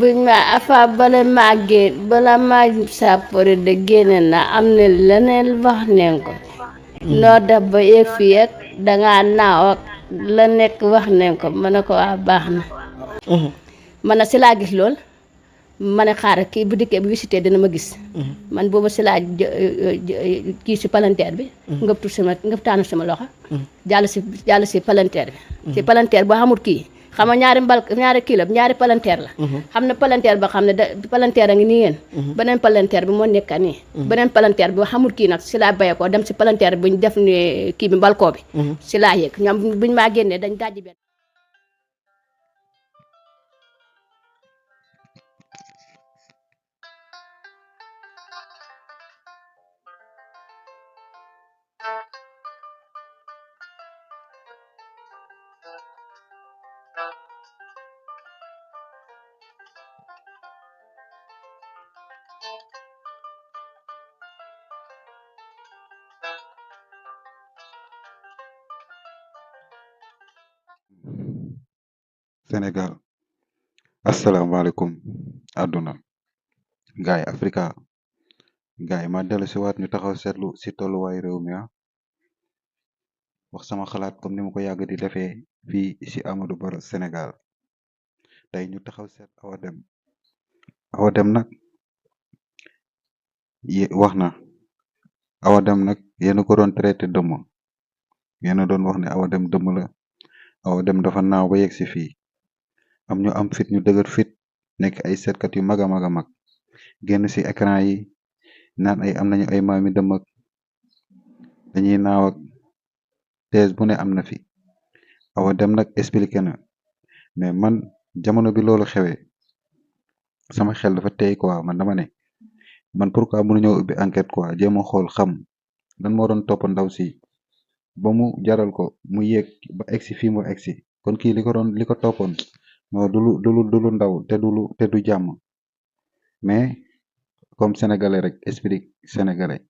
buñ ma afa bala màggee bala maa sàppori de génne na am na leneen wax neen ko noo def ba yegg fii ak dangaa naaw ak la nekk wax neen ko ma ne ko waa baax na man na si laa gis lool ma ne xaaral kii bu dikkee bu visité dina ma gis man boobu si laa kii si palanteer bi ngëp taanu sama loxo jàll si palanteer bi si palanteer boo xamul kii xam nga ñaari kii la ñaari palanteer la xam ne palanteer ba xam ne palanteer a ngi nii yéen beneen palanteer bi moo nekk nii beneen palanteer bi xamul kii nag si laa bayee ko dem si palanteer bi ñu def ni kii bi balcon bi si laa yëg ñoom buñu maa génnee dañ dajji benn Sénégal asalaamaaleykum àdduna gaay Afrika gaay ma dellu si waat ñu taxaw seetlu si tolluwaay réew mi wax sama xalaat comme ni ma ko yàgg di defee fii si Amadou Barrow Sénégal tey ñu taxaw seet Awa Deme nag wax na Awa Deme nag yéen a ko doon traité dëmm yéen a doon wax ne Awa Deme dëmm la Awa Deme dafa naaw ba yegg si fii am ñu am fit ñu dëgër fit nekk ay seetkat yu mag a mag a mag génn si écran yi naan ay am nañu ay maami dëmm ak dañuy naaw ak thèse bu ne am na fi Awa Deme nag expliqué na mais man jamono bi loolu xewee sama xel dafa tey quoi man dama ne man pourquoi mënuñoo ubbi enquête quoi jéem a xool xam lan moo doon topp ndaw si ba mu jaral ko mu yéeg ba egsi fii mu egsi kon kii li ko toppoon non du lu ndaw te du jàmm mais comme sénégalais rek esprit sénégalais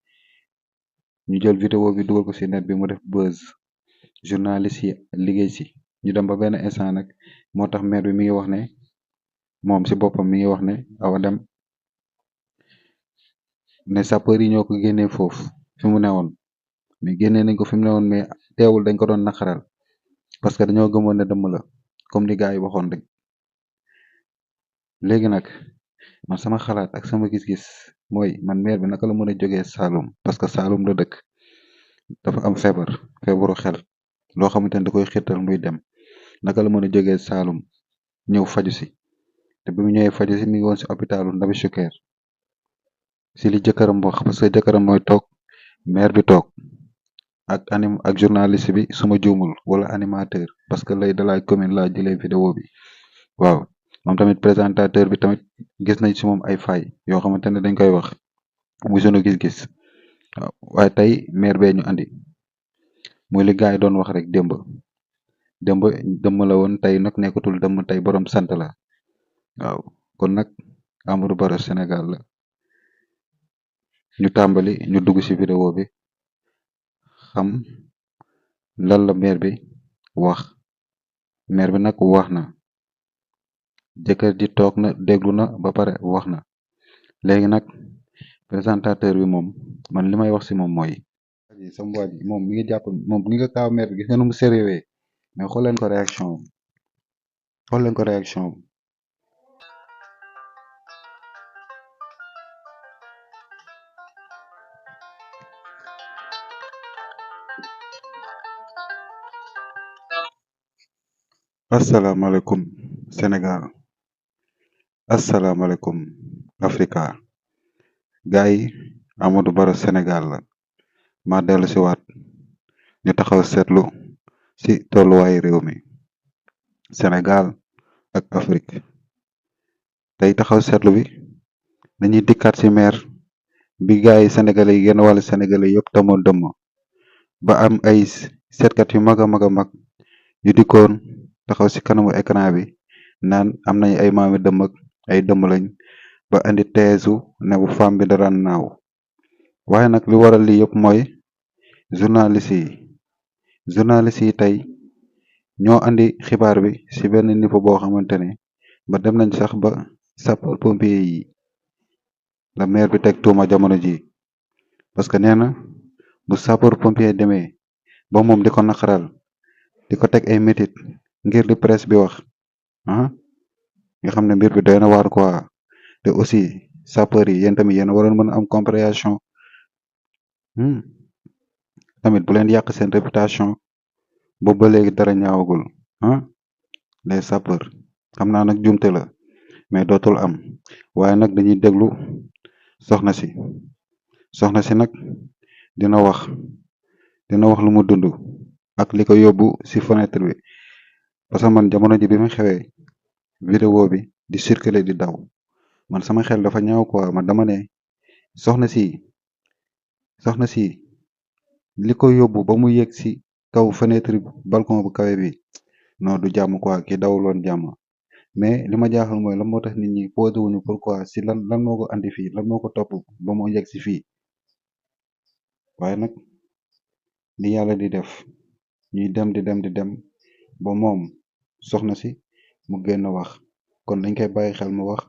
ñu jël vidéo bi dugal ko si net bi mu def buzz journaliste yi liggéey si ñu dem ba benn instant nag moo tax maire bi mi ngi wax ne moom si boppam mi ngi wax ne Awa Deme ne sapeur yi ñoo ko génnee foofu fi mu newoon mais génnee nañ ko fi mu newoon mais teewul dañ ko doon naqaral parce que dañoo gëmoon ne dëmm la comme li gars yi waxoon rek léegi nag man sama xalaat ak sama gis-gis mooy man maire bi naka la mën a jógee Saloum parce que Saloum la dëkk dafa am feebaru xel loo xamante ne da koy xirtal muy dem naka la mën a jógee Saloum ñëw faju si te bi mu ñëwee faju si mi ngi woon si hôpitalu Ndabi Choucair si li jëkkëram wax parce que jëkkëram mooy toog maire bi toog ak journaliste bi suma juumul wala animateur parce que lay de la commune laa jëlee vidéo bi waaw moom tamit présentateur bi tamit gis nañ si moom ay fay yoo xamante ne dañ koy wax muy sunu gis-gis waaw waaye tey maire bee ñu andi muy li gars yi doon wax rek démb dëmm la woon tey nag nekkatul dëmm tey borom sant la waaw kon nag Amadou Barrow Sénégal la ñu tàmbali ñu dugg ci vidéo bi xam lan la maire bi wax maire bi nag wax na jëkkër ji toog na déglu na ba pare wax na léegi nag présentateur bi moom man li may wax ci moom mooy sama waa ji moom mi ngi jàpp moom mi nga kaaw maire bi gis nga nu mu sérieux mais xool leen ko réaction asalaamaaleykum Sénégal asalaamaaleykum Afrika gars yi Amadou Barrow Sénégal la ma dellu si waat ñu taxaw seetlu ci tolluwaayu réew mi Sénégal ak Afrique tey taxaw seetlu bi dañuy dikkaat ci maire bi gars yi sénégalais yi genn wàllu sénégalais yëpp tamoo dëmm ba am ay seetkat yu mag a mag a mag yu dikkoon taxaw ci kanamu écran bi naan am nañ ay maami dëmm ak ay dëmm lañ ba indi teesu ne bu femme bi daraan naaw waaye nag li waral li yëpp mooy journaliste yi tey ñoo andi xibaar bi ci benn niveau boo xamante ne ba dem nañ sax ba sapeur pompier yi la maire bi teg tuuma jamono ji parce que nee na bu sapeur pompier demee ba moom di ko naqaral di ko teg ay métit ngir di presse bi wax ah nga xam ne mbir bi doy na waar quoi te aussi sapeur yi yéen tamit yéen a waroon mën a am compréhension tamit bu leen yàq seen réputation boobu ba léegi dara ñaawagul les sapeurs xam naa nag jumte la mais dootul am waaye nag dañuy déglu soxna si nag dina wax lu mu dund ak li ko yóbbu ci fenêtre bi parce que man jamono ji bi mu xewee vidéo bi di circuler di daw man sama xel dafa ñaaw quoi man dama ne soxna si li ko yóbbu ba mu yegg ci kaw fenêtre balcon bu kawe bi non du jàmm quoi ki dawuloon jàmm mais li ma jaaxal mooy lan moo tax nit ñi posé wuñu pourquoi ci lan moo ko andi fii lan moo ko topp ba mu yegg ci fii waaye nag li yàlla di def ñuy dem di dem ba moom soxna si mu génn wax kon dañ koy bàyyi xel mu wax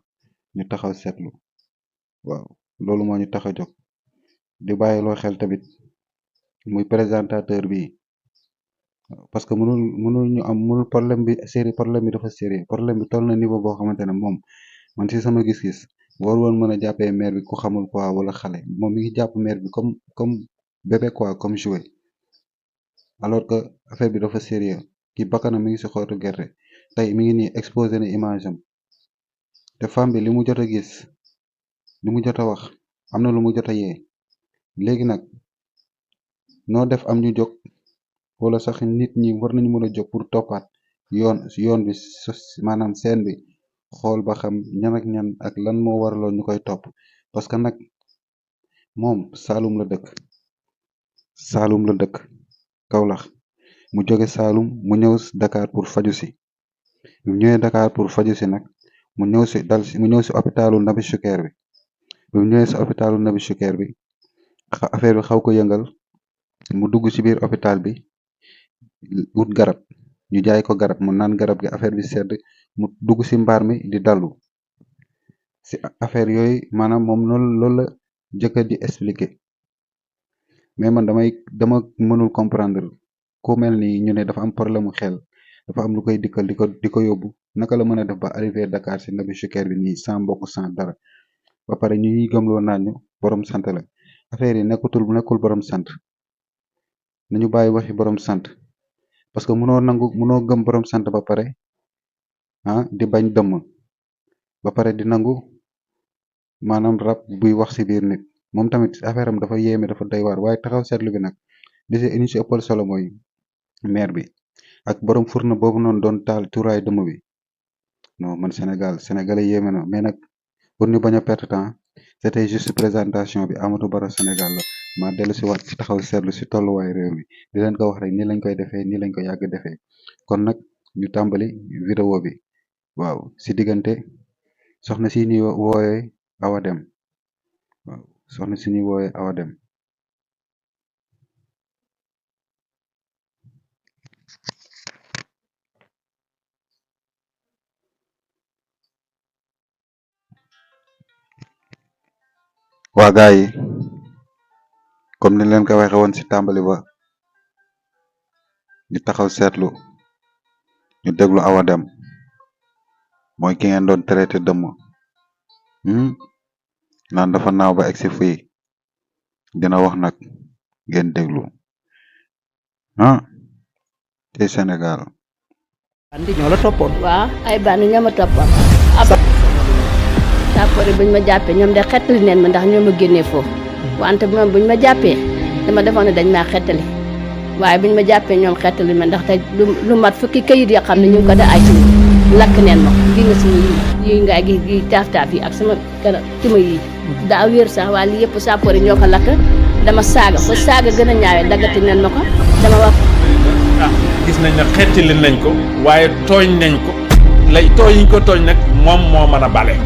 ñu taxaw seetlu waaw loolu moo ñu tax a jóg di bàyyiloo xel tamit muy présentateur bi parce que mënul problème bi dafa sérieux problème bi toll na niveau boo xamante ne moom man ci sama gis-gis war woon mën a jàppee maire bi ku xamul quoi wala xale moom mi ngi jàpp maire bi comme bébé quoi comme jouet alors que affaire bi dafa sérieux ki bakkanam mi ngi ci xootu gerte tey mi ngi nii exposé na image am te femme bi li mu jot a gis li mu jot a wax am na lu mu jot a yee léegi nag noo def am ñu jóg wala sax nit ñi war nañu mën a jóg pour toppaat yoon bi maanaam scène bi xool ba xam ñan ak ñan ak lan moo waraloon ñu koy topp parce que nag moom Saalum la dëkk Kaolack mu jóge Saalum mu ñëw Dakar pour faju si mu ñëwee Dakar pour faju si nag mu ñëw si hôpitalu Nabi Choucair bi mu ñëwee si hôpitalu Nabi Choucair bi affaire bi xaw ko yëngal mu dugg ci biir hôpital bi wut garab ñu jaay ko garab mu naan garab gi affaire bi sedd mu dugg ci mbaar mi di dallu ci affaire yooyu maanaam moom loolu la jëkkër di expliquer mais man dama mënul comprendre ku mel ni ñu ne dafa am problème mu xel dafa am lu koy dikkal di ko yóbbu naka la mën a def ba arrivé Dakar ci Nabi Choucair bi nii sans mbokk sans dara ba pare ñu ñuy gëmloo naan ñu borom sant la affaire yi nekkul borom sant nañu bàyyi waxi borom sant parce que mënoo gëm borom sant ba pare di bañ dëmm ba pare di nangu maanaam rab buy wax ci biir nit moom tamit affaire am dafa yéeme dafa doy waar waaye taxaw seetlu bi nag li ci ëppal solo mooy maire bi ak borom furna boobu noonu doon taal tuuraay dëmm bi non man sénégalais yéeme na mais nag pour ñu bañ a perte temps c'était juste présentation bi Amadou Barrow Sénégal la ma dellu si waat ci taxaw seetlu ci tolluwaay réew mi di leen ko wax rek nii lañ koy defee nii lañ ko yàgg defee kon nag ñu tàmbali vidéo bi waaw ci diggante soxna si ñuy wooyee Awa Deme waaw soxna si ñuy wooyee Awa Deme waa gaa yi comme ni leen ko waxe woon ci tàmbali ba ñu taxaw seetlu ñu déglu Awa Deme mooy ki ngeen doon traité dëmm naan dafa naaw ba egsi fii dina wax nag ngeen déglu ci Sénégal bandi ñoo la toppoon. waaw ay bandi ñoo ma toppoon sapeur buñ ma jàppee ñoom de xettali neen ma ndax ñoo ma génnee foofu wante moom buñ ma jàppee dama defoon ne dañ maa xettali waaye buñ ma jàppee ñoom xettali ma ndax te lu mat fukki kayit yoo xam ne ñu ngi ko def ay tuma lakk neen ma gi nga si yi nga gis gi taaf-taaf yi ak sama kara tuma yi daa wér sax waaye li yëpp sapeur yi ñoo ko lakk dama saaga fa saaga gën a ñaawee daggati neen ma ko dama wax gis nañ ne xettali nañ ko waaye tooñ nañ ko lay tooñ yi ko tooñ nag moom moo mën a bale.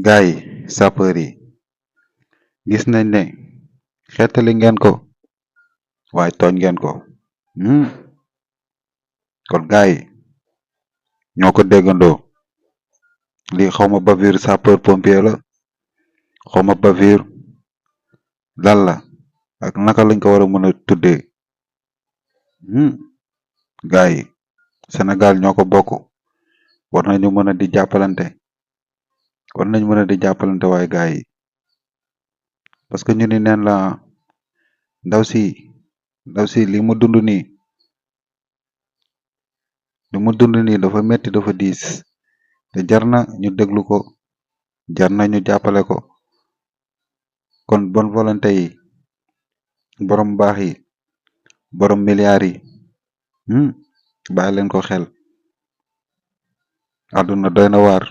gaa yi sapeur yi gis nañ ne xettali ngeen ko waaye tooñ ngeen ko kon gars yi ñoo ko déggandoo lii xawma bavure sapeur pompier la xawma bavure lan la ak naka lañ ko war a mën a tuddee gars yi Sénégal ñoo ko bokk war nañu mën a di jàppalante waaye gars yi parce que ñu ni neen la ndaw si li mu dund nii dafa metti dafa diis te jar na ñu déglu ko jar na ñu jàppale ko kon bonne volonté yi borom baax yi borom milliards yi bàyyi leen ko xel àdduna doy na waar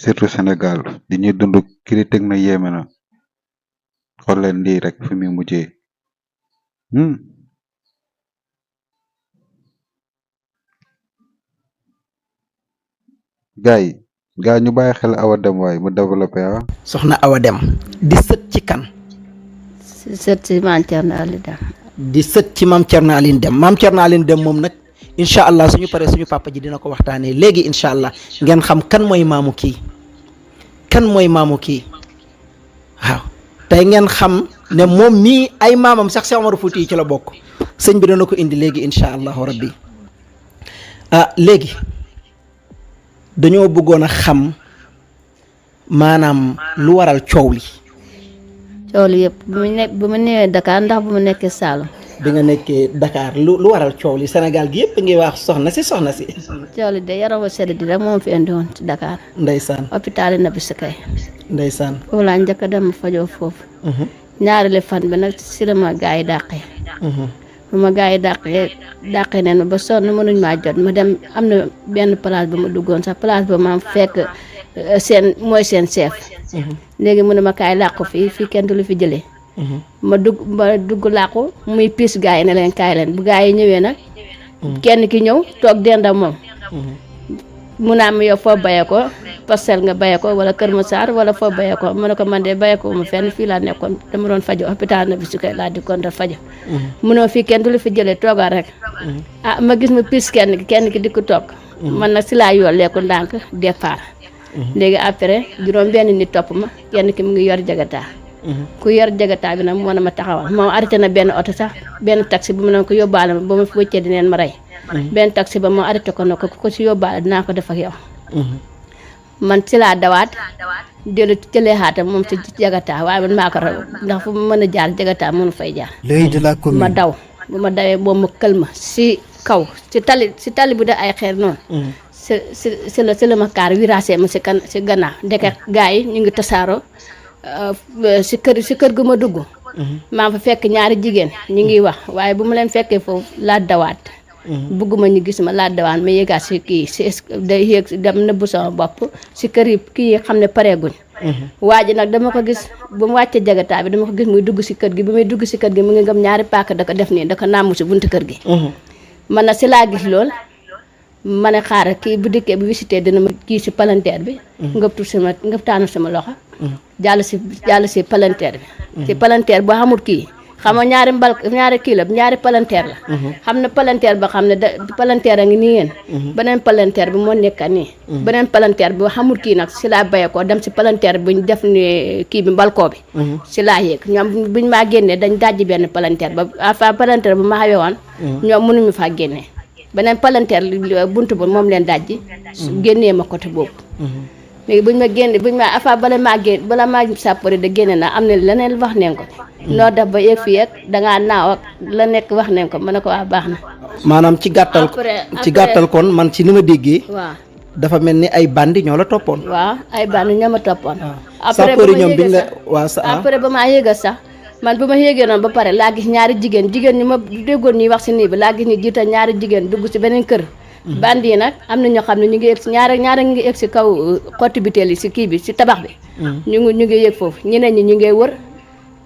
surtout Sénégal di ñuy dund critique na yéeme na xool leen lii rek fi muy mujjee gars yi ñu bàyyi xel Awa Deme waaye mu développé soxna Awa Deme di sët ci kan. sët ci maam Thierno Aline Deme. di sët ci maam Thierno Aline Deme maam Thierno Aline Deme moom nag incha allah suñu paree suñu papa ji dina ko waxtaanee léegi incha allah ngeen xam kan mooy maamu kii waaw tey ngeen xam ne moom mii ay maamam sax Cheikh Omar Fouti ci la bokk sëñ bi dana ko indi léegi incha allahu rabbi léegi dañoo bëggoon a xam maanaam lu waral coow li. coow li yëpp bu ma ñëwee Dakar ndax bu ma nekkee Saalum. bi nga nekkee Dakar lu waral coow li Sénégal gi yëpp ngi wax soxna si. coow li de yaram wa sedd di rek moom fi indi woon ci Dakar. ndeysaan hôpital Nabi Sikay. ndeysaan foofu laa njëkk a dem fajoo foofu. ñaareelu fan bi nag si la ma gaa yi dàqee. bu ma gaa yi dàqee neen ba sonn mënuñ maa jot ma dem am na benn place ba ma duggoon sax place ba ma fekk mooy seen chef. léegi mu ne ma kaay làqu fii kenn du lu fi jëlee. ma dugg làqu muy piis gaa yi ne leen kaay leen bu gaa yi ñëwee nag. kenn ki ñëw toog dend ak moom. mu naa ma yow foo bayee ko Parcelles nga bayee ko wala Kër Massar wala foo bayee ko ma ne ko man de bayee ko ma fenn fii laa nekkoon dama doon fajo hôpital Nabi Sikay laa dikkoon da fajo munoo fii kenn du la fi jëlee toogal rek ma gis ma piis kenn ki di ko toog man nag si laa yolleeku ndànk départ léegi après juróom benn nit topp ma kenn ki mu ngi yor jagataa ku yor jagataa bi nag moo na ma taxawal moom arrêté na benn oto sax benn taxi bu mu ne ko yóbbaale ma ba ma fi wëccee dineen ma rey benn taxi ba moo arrêté ko na ko si yóbbaale dinaa ko def ak yow man si laa dawaat jëlee xaatam moom si jagataa waaye man maa ko raw ndax fu mu mën a jaar jagataa mënu fay jaar ma daw bu ma dawee boobu ma kël ma si kaw si tali bu def ay xeer noonu si la ma kaar virasé ma si gannaaw ndeke gaa yi ñu ngi tasaaroo si kër gu ma dugg maa fa fekk ñaari jigéen ñu ngi wax waaye bu ma leen fekkee foofu laa dawaat bugguma ñu gis ma laa dawaan ma yéegaat si kii day yéeg dem nëbbu sama bopp si kër yi kii yi xam ne pareeguñ waa ji nag dama ko gis bu mu wàccee jagataa bi dama ko gis muy dugg si kër gi bi muy dugg si kër gi mu ngi ngam ñaari paaka da ko def nii da ko nàmmu si buntu kër gi man na si laa gis lool ma ne xaaral kii bu dikkee bu visité dina ma kii si palanteer bi ngëp taanu sama loxo jàll si palanteer bi si palanteer boo xamul kii xam nga ñaari kii la ñaari palanteer la xam ne palanteer ba xam ne palanteer a ngi nii yéen beneen palanteer bi moo nekka nii beneen palanteer bi xamul kii nag si laa bayee ko dem si palanteer bi buñ def ni kii bi mbalkoo bi si laa yéeg ñoom buñ maa génnee dañ dajji benn palanteer ba fa palanteer bu ma xawee woon ñoom mënuñu faa génnee beneen palanteer buntu ba moom leen dajji génnee ma côté boobu léegi buñ ma afa bala maa sàppari de génne naa am na leneen wax neen ko noo def ba yegg fii ak dangaa naaw ak la nekk wax neen ko ma ne ko waa baax na maanaam ci gàttal kon man ci ni ma déggee waaw dafa mel ni ay bandi ñoo la toppoon waaw ay bandi ñoo ma toppoon sapeur ñoom biñ la waaw après ba maa yéegal sax man bu ma yéegee noonu ba pare laa gis ñaari jigéen ñi ma déggoon ñuy wax si nii bi laa gis ni jiital ñaari jigéen dugg si beneen kër bandi yi nag am na ñoo xam ne ñu ngi yëg si ñaari ngi yëg si kaw xotti biteel yi si kii bi si tabax bi ñu ngi yëg foofu ñeneen ñi ñu ngi wër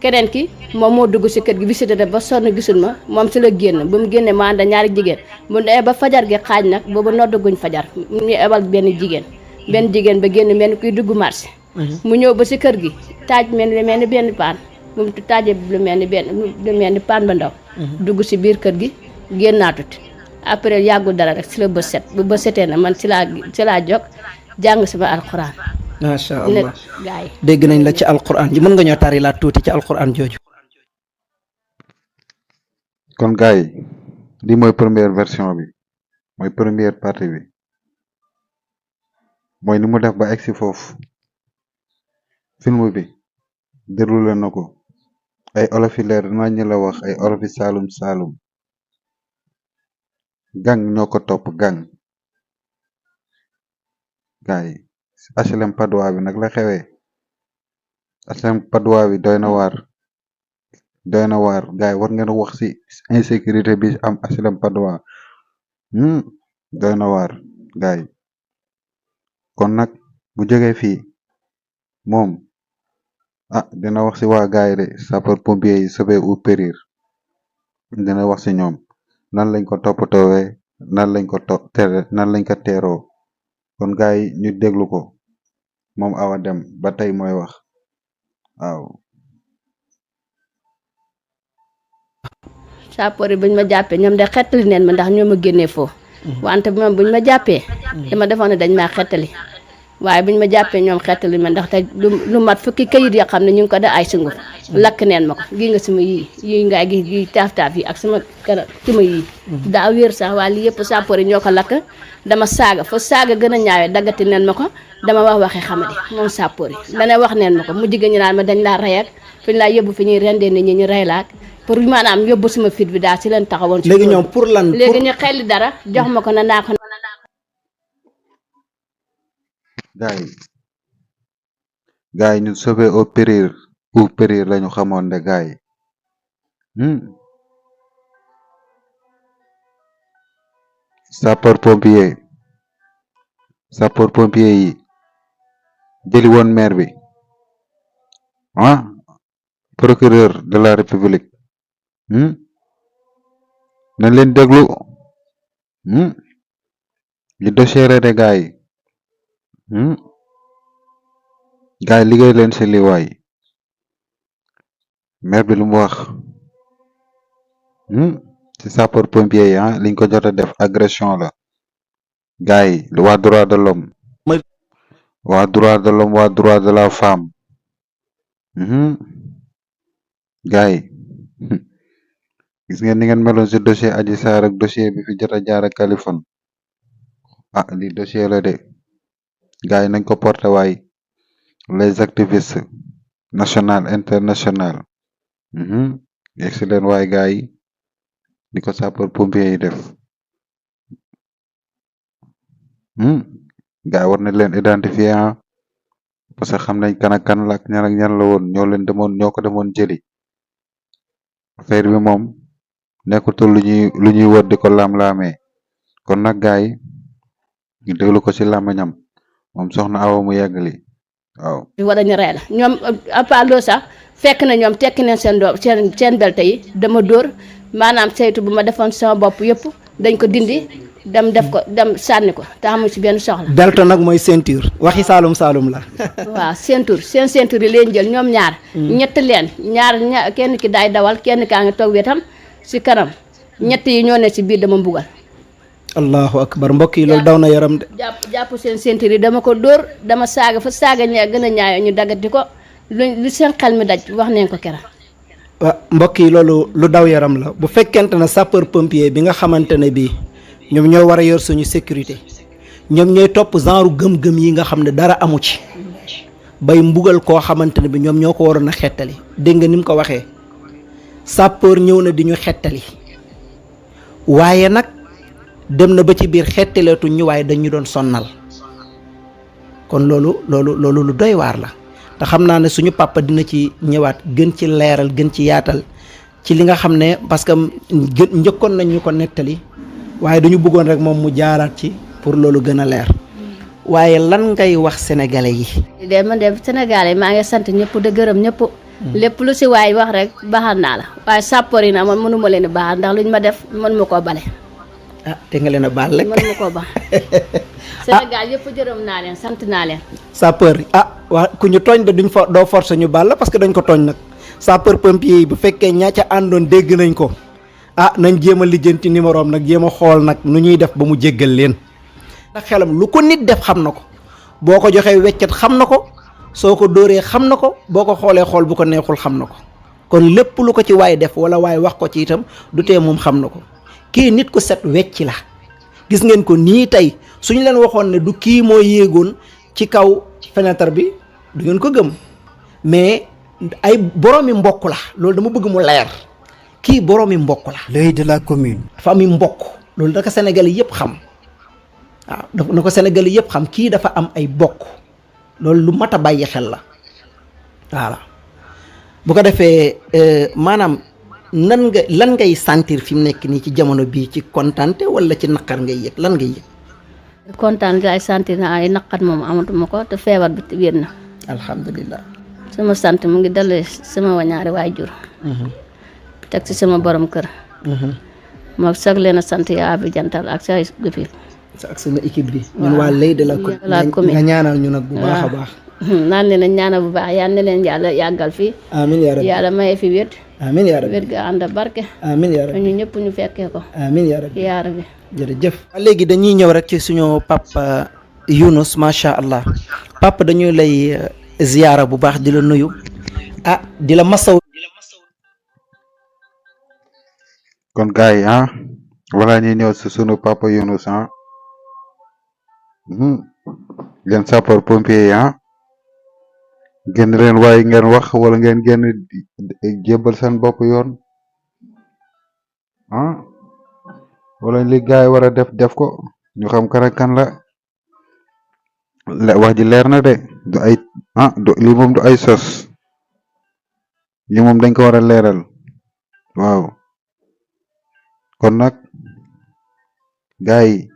keneen ki moom moo dugg si kër gi visité def ba sonn gisul ma moom si la génn ba mu génnee ma ànd ñaari jigéen mu ne ba fajar gi xaaj nag boobu noddaguñ fajar ñu ebal benn jigéen ba génn mel ni kuy dugg marché mu ñëw ba si kër gi taaj mel ni benn paan bu mu taajee lu mel ni paan ba ndaw dugg si biir kër gi génnaatut après yàggul dara rek si la bët set bu bët setee na man ci laa jóg jàng sama alxuraan. macha allah gaa yi dégg nañ la ci alquran ji mën nga ñoo tari laa tuuti ci alquran jooju. kon gars yi lii mooy première version bi mooy première partie bi mooy ni mu def ba egsi foofu film bi déroulé na ko ay olofi leer nañ la wax ay olofi saalum saalum gang ñoo ko topp gang gars yi HLM Padois bi nag la xewee HLM Padois bi doy na waar gars yi war ngeen wax ci insécurité bi am HLM Padois doy na waar gars yi kon nag bu jógee fii moom dina wax ci waa gars yi de sapeur pompier yi sauver ou périr dina wax ci ñoom nan lañ ko toppatoowee nan lañ ko nan lañ ko teeroo kon gars yi ñu déglu ko moom Awa Deme ba tey mooy wax waaw. sapeur yi buñ ma jàppee ñoom de xettali neen ma ndax ñoo ma génnee foofu. wante moom buñ ma jàppee. dama defoon ne dañ maa xettali waaye buñ ma jàppee ñoom xettali ma ndax te lu mat fukki kayit yoo xam ne ñu ngi ko def ay sunguf lakk neen ma ko gi nga sama yii ngay gis yi taaf-taaf yi ak sama kanam sama yii daa wér sax waaye lii yëpp sapeur yi ñoo ko lakk dama saaga fa saaga gën a ñaawee daggati neen ma ko dama wax waxi xamadi moom sapeur yi dana wax neen ma ko mu jigéen ñu naan ma dañ laa rey ak fi ñu laa yóbbu fi ñuy rendee nit ñi ñu rey la ak pour maanaam yóbbu sama fit bi daal si leen taxawoon léegi ñoom pour lan léegi ñu xelli dara jox ma ko na naa ko gars yi ñu sauver au périr ou périr lañu xamoon de gars yi sapeur pompier yi jëli woon maire bi procureur de la république nañ leen déglu li dossier de gars yi gars yi liggéey leen ci li waay maire bi lu mu wax ci sapeur pompier yi liñ ko jot a def agression la gars yi waa droit de l'homme waa droit de la femme gars yi gis ngeen ni ngeen meloon ci dossier Adji Sarr ak dossier bi fi jot a jaar ak Kaliphone li dossier la de gars yi nañ ko porté waay les activistes national international yegsi leen waay gars yi di ko sapeur pompier yi def gars yi war nañ leen identifier parce que xam nañ kan ak kan la ak ñan la woon ñoo ko demoon jëli affaire bi moom nekkutul lu ñuy wër di ko laam-laamee kon nag gars yi ñu déglu ko ci làmmiñam moom soxna Awa mu yeggali waaw. wala ñu rey la ñoom à part loolu sax fekk na ñoom tekki neen seen doom seen belte yi dama dóor maanaam saytu bu ma defoon sama bopp yëpp dañ ko dindi dem def ko dem sànni ko te amu ci benn soxla. belte nag mooy ceinture waxi saalum saalum la. waaw seen ceinture yi leen jël ñoom ñaar. ñett leen ñaar kenn ki daay dawal kenn kaa ngi toog wetam ci kanam ñett yi ñoo ne ci biir dama mbugal. allahu akbar mbokk yi loolu daw na yaram de. jàpp seen ceinture yi dama ko dóor dama saaga fa saaga gën a ñaayoo ñu daggati ko lu seen xel mi daj wax neen ko kera. waaw mbokk yi loolu lu daw yaram la bu fekkente ne sapeur pompier bi nga xamante ne bii ñoom ñoo war a yor suñu sécurité ñoom ñooy topp genre gëm-gëm yi nga xam ne dara amu ci bay mbugal koo xamante ne bi ñoom ñoo ko waroon a xettali dégg nga ni mu ko waxee sapeur ñëw na di ñu xettali waaye nag dem na ba ci biir xettaleetuñ ñu waaye dañu doon sonnal kon loolu lu doy waar la te xam naa ne suñu papa dina ci ñëwaat gën ci leeral gën ci yaatal ci li nga xam ne parce que njëkkoon nañ ñu ko nettali waaye dañu bëggoon rek moom mu jaaraat ci pour loolu gën a leer waaye lan ngay wax sénégalais yi. de man de sénégalais maa ngi sant ñëpp de gërëm ñëpp. lépp lu si waay wax rek baaxal naa la waaye sapeur yi na man mënuma leen a baaxal ndax luñ ma def mënuma koo bale. te nga leen a baal rek mënuma koo baax. Sénégal yëpp jërëm naa leen sant naa leen. sapeur waa ku ñu tooñ de doo force ñu baal la parce que dañ ko tooñ nag sapeur pompier yi bu fekkee ñaa ca àndoon dégg nañ ko ah nañ jéem a lijjanti numéro am nag jéem a xool nag nu ñuy def ba mu jéggal leen ndax xelam lu ko nit def xam na ko boo ko joxee weccet xam na ko soo ko dóoree xam na ko boo ko xoolee xool bu ko neexul xam na ko kon lépp lu ko ci waay def wala waay wax ko ci itam du tee moom xam na ko kii nit ku set wecci la gis ngeen ko nii tey suñu leen waxoon ne du kii moo yéegoon ci kaw fenêtre bi du ngeen ko gëm mais ay boroomi mbokk la loolu dama bëgg mu leer kii boroomi mbokk la. l'œil de la commune. dafa am mbokk loolu da ko Sénégalais yëpp xam waaw dafa na ko Sénégalais yëpp xam kii dafa am ay bokk loolu lu mat a bàyyi xel la voilà bu ko defee maanaam lan ngay sentir fi mu nekk nii ci jamono bii ci kontaante wala ci naqar ngay yëg lan ngay yëg. kontaan laay sentir na ay naqar moom amatuma ko te feebar bi wér na. alhamdulilah. sama sant mu ngi dalee sama wañaari waajur. teg ci sama borom kër. moo sag leen a sant yaa abi jantal ak say gëfil ak sama équipe bi. ñun waa l'œil de la commune nga ñaanal ñu nag bu baax a baax. naan leen a ñaanal bu baax yal na leen yàlla yàggal fii. amiin yaa rabbi yàlla maye fi wér. amiin yaa rabbi wér ga ànd ak barke. amiin yaa rabbi ñu ñëpp ñu fekkee ko. amiin yaa rabbi yaa rabbi. jërëjëf. léegi dañuy ñëw rek ci suñu papa Younous macha allah papa dañuy lay ziyaara bu baax di la nuyu ah di la masaw. kon gars yi wala ñuy ñëw si sunu papa Younous yéen sapeur pompier yi génn leen waaye ngeen wax wala ngeen génn jébbal seen bopp yoon wala li gars yi war a def ko ñu xam kan ak kan la wax ji leer na de du ay lii moom du ay sos lii moom dañ ko war a leeral waaw kon nag gars yi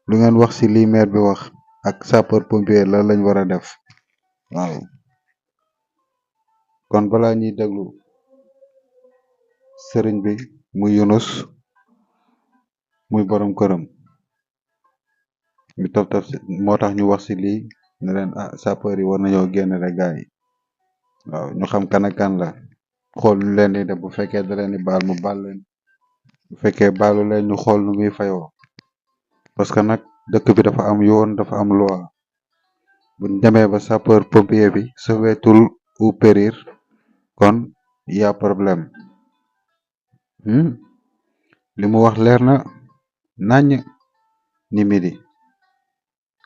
lu ngeen wax ci lii maire bi wax ak sapeur pompier lan lañ war a def waaw kon balaa ñuy déglu sëriñ bi muy Younous muy borom këram ñu taf moo tax ñu wax ci lii ne leen sapeur yi war nañoo génn rek gars yi waaw ñu xam kan ak kan la xool lu leen di def bu fekkee da leen di baal mu baal leen bu fekkee baalu leen ñu xool nu muy fayoo parce que nag dëkk bi dafa am yoon dafa am loi buñ demee ba sapeur pompier bi sauvetul ou périr kon y a problème li mu wax leer na naññ ni midi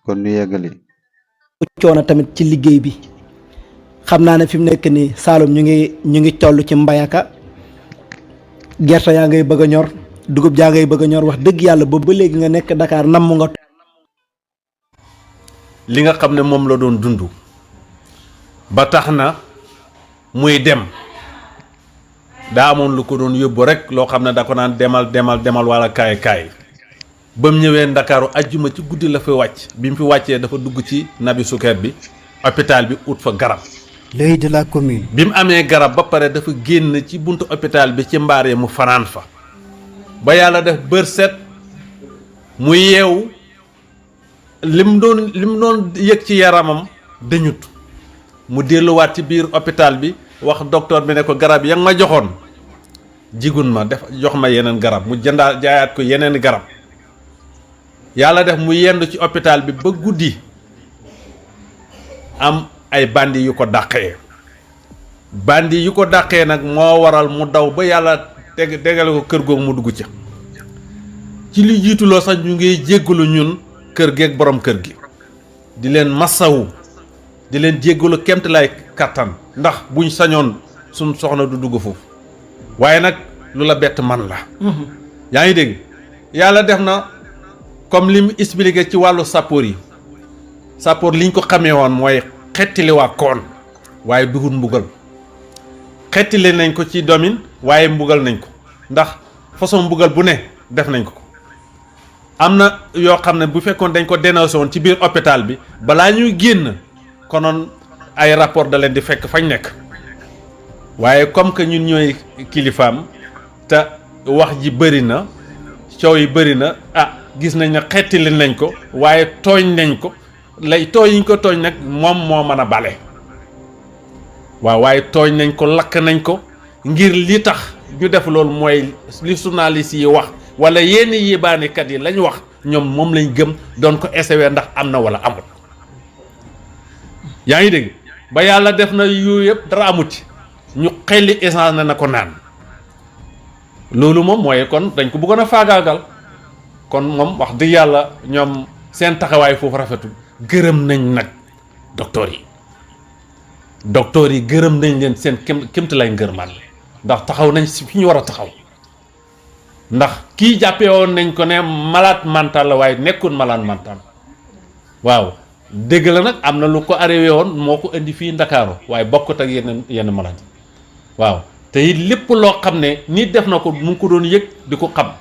kon ñu yeggali coono tamit ci liggéey bi xam naa ne fi mu nekk nii Saloum ñu ngi toll ci mbayaka gerte yaa ngay bëgg a ñor dugub jaa ngay bëgg a ñor wax dëgg yàlla boobu ba léegi nga nekk Dakar namm nga. li nga xam ne moom la doon dund ba tax na muy dem daa amoon lu ko doon yóbbu rek loo xam ne da ko naan demal wala kaay ba mu ñëwee Ndakaaru ajjuma ci guddi la fi wàcc bi mu fi wàccee dafa dugg ci nabi sukeer bi hôpital bi ut fa garab. l'œil de la commune. bi mu amee garab ba pare dafa génn ci buntu hôpital bi ci mbaar yi mu fanaan fa ba yàlla def bër set mu yeewu lim doon yëg ci yaramam dañut mu delluwaat ci biir hôpital bi wax docteur bi ne ko garab ya nga ma joxoon jigun ma jox ma yeneen garab mu jaayaat ko yeneen garab yàlla def mu yendu ci hôpital bi ba guddi am ay bandi yu ko dàqee nag moo waral mu daw ba yàlla tegale ko kër googu mu dugg ca ci li jiituloo sax ñu ngi jéggalu ñun kër geeg borom kër gi di leen massawu di leen jéggalu kemt lay kattan ndax buñ sañoon suñ soxna du dugg foofu waaye nag lu la bett man la yaa ngi dégg yàlla def na comme li mu expliqué ci wàllu sappoor yi sappoor liñ ko xamee woon mooy xettili waa koon waaye duhut mbugal xettili nañ ko ci domaine waaye mbugal nañ ko ndax façon mbugal bu ne def nañ ko am na yoo xam ne bu fekkoon dañ ko dénoncé woon ci biir hôpital bi balaa ñuy génn konoon ay rapport da leen di fekk fañ nekk waaye comme que ñun ñooy kilifaam te wax ji bëri na coow yi bëri na gis nañ ne xettili nañ ko waaye tooñ nañ ko tooñ yi ñu ko tooñ nag moom moo mën a bale waaw waaye tooñ nañ ko lakk nañ ko ngir li tax ñu def loolu mooy li journaliste yi wax wala yenn yébaanekat yi lañ wax ñoom moom lañ gëm doon ko essayer ndax am na wala amul. yaa ngi dégg ba yàlla def na yu yëpp dara amut ci ñu xelli essence na ko naan loolu moom mooy kon dañ ko bëggoon a faagaagal kon moom wax dëgg yàlla ñoom seen taxawaay foofu rafetul gërëm nañ nag docteur yi gërëm nañ leen seen kémti lay ngërmaan ndax taxaw nañ si fi ñu war a taxaw ndax kii jàppee woon nañ ko ne malade mental la waaye nekkul malade mental waaw dégg la nag am na lu ko arrivé woon moo ko indi fii Ndakaaru waaye bokkut ak yenn malade waaw te it lépp loo xam ne nit def na ko mu ngi ko doon yëg di ko xam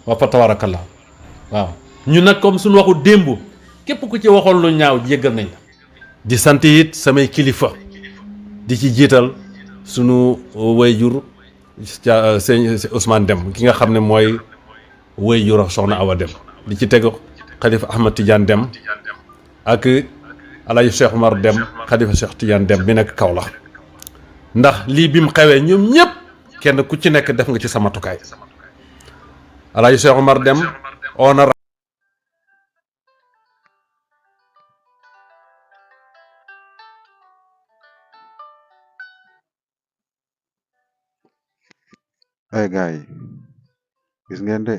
wa fa tabarakallah waaw ñu nag comme suñu waxu démb képp ku ci waxoon lu ñaaw jéggal nañ la di sant it samay kilifa di ci jiital sunu wayjur sëñ Ousmane Dem ki nga xam ne mooy wayjur soxna Awa Dem di ci tegu xalifa Ahmad Tidiane Dem ak Alaaji Cheikh Omar Dem xalifa Cheikh Tidiane Dem bi nekk Kaolack ndax lii bi mu xewee ñoom ñëpp kenn ku ci nekk def nga ci sama tukaay Alaaji Cheikh Omar Dem on ay gaay gis ngeen de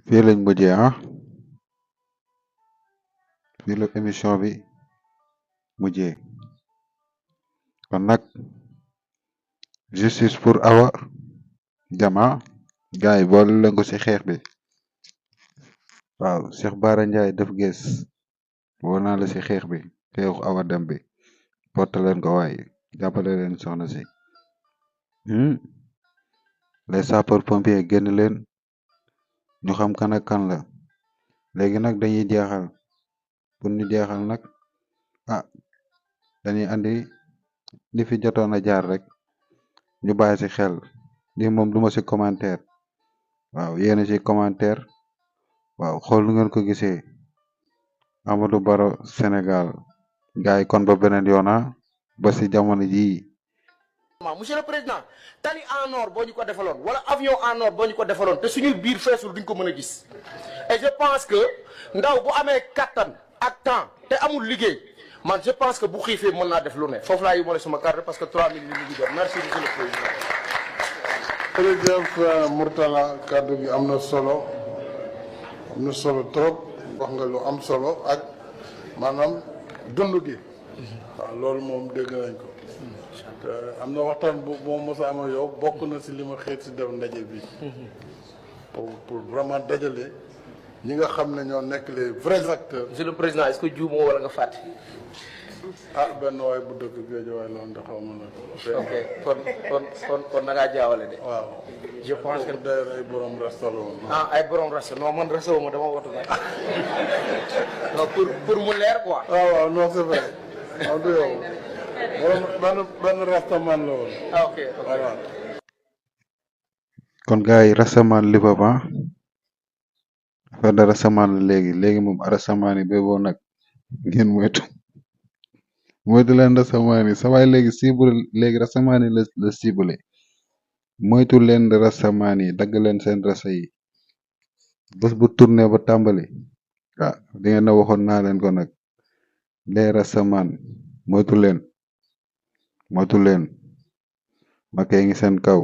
fii lañ mujjee fii la émission bi mujjee kon nag justice pour Awa Jama gaay boole leen ko ci xeex bi waaw Cheikh Bara Ndiaye def gees woo naa la ci xeex bi xeexu Awa Dem bi porte leen ko waaye jàppale leen soxna si les sapeurs pompiers génn leen ñu xam kan ak kan la léegi nag dañuy jeexal pour ñu jeexal nag dañuy andi li fi jotoon a jaar rek ñu bàyyi ci xel li moom duma ci commentaire waaw yéen ci commentaire waaw xool nu ngeen ko gisee Amadou Barrow Sénégal gaay kon ba beneen yoona ba ci jamono jii monsieur le président tali en or boo ñu ko defaloon wala avion en or boo ñu ko defaloon te suñu biir feesul duñ ko mën a gis et je pense que ndaw bu amee kattan ak temps te amul liggéey man je pense que bu xiifee mën naa def lu ne foofu laa yimale suma carte parce que 3000 li ñu ngi jot merci monsieur le président. jërëjëf Mourtala kàddu gi am na solo trop wax nga lu am solo ak maanaam dund gi waaw loolu moom dégg nañ ko te am na waxtaan bu moom mos a am yow bokk na si li ma xeet si def ndaje bi pour vraiment dajale ñi nga xam ne ñoo nekk les vrais acteurs. monsieur le président est-ce que juumoo wala nga fàtte. benn waay bu dëkk Géejawaay la woon de xaw ma nag. ok kon da ngaa jaawale de. waaw je pense que d'ailleurs ay borom rasta la woon. ay borom rasta non man rasta wu ma dama watu nag. non pour mu leer quoi. waaw non c'est vrai waaw du yow borom benn rastaman la woon. ok voilà. kon gars yi rastaman li ba affaire de rastaman la léegi moom rastaman yi béboo nag ngeen moytu leen rastaman yi sa waay léegi cible léegi rastaman yi la cible moytu leen rastaman yi dagg leen seen rasta yi bés bu tourné ba tàmbali di ngeen na waxoon naa leen ko nag les rastaman moytu leen ma kay ngi seen kaw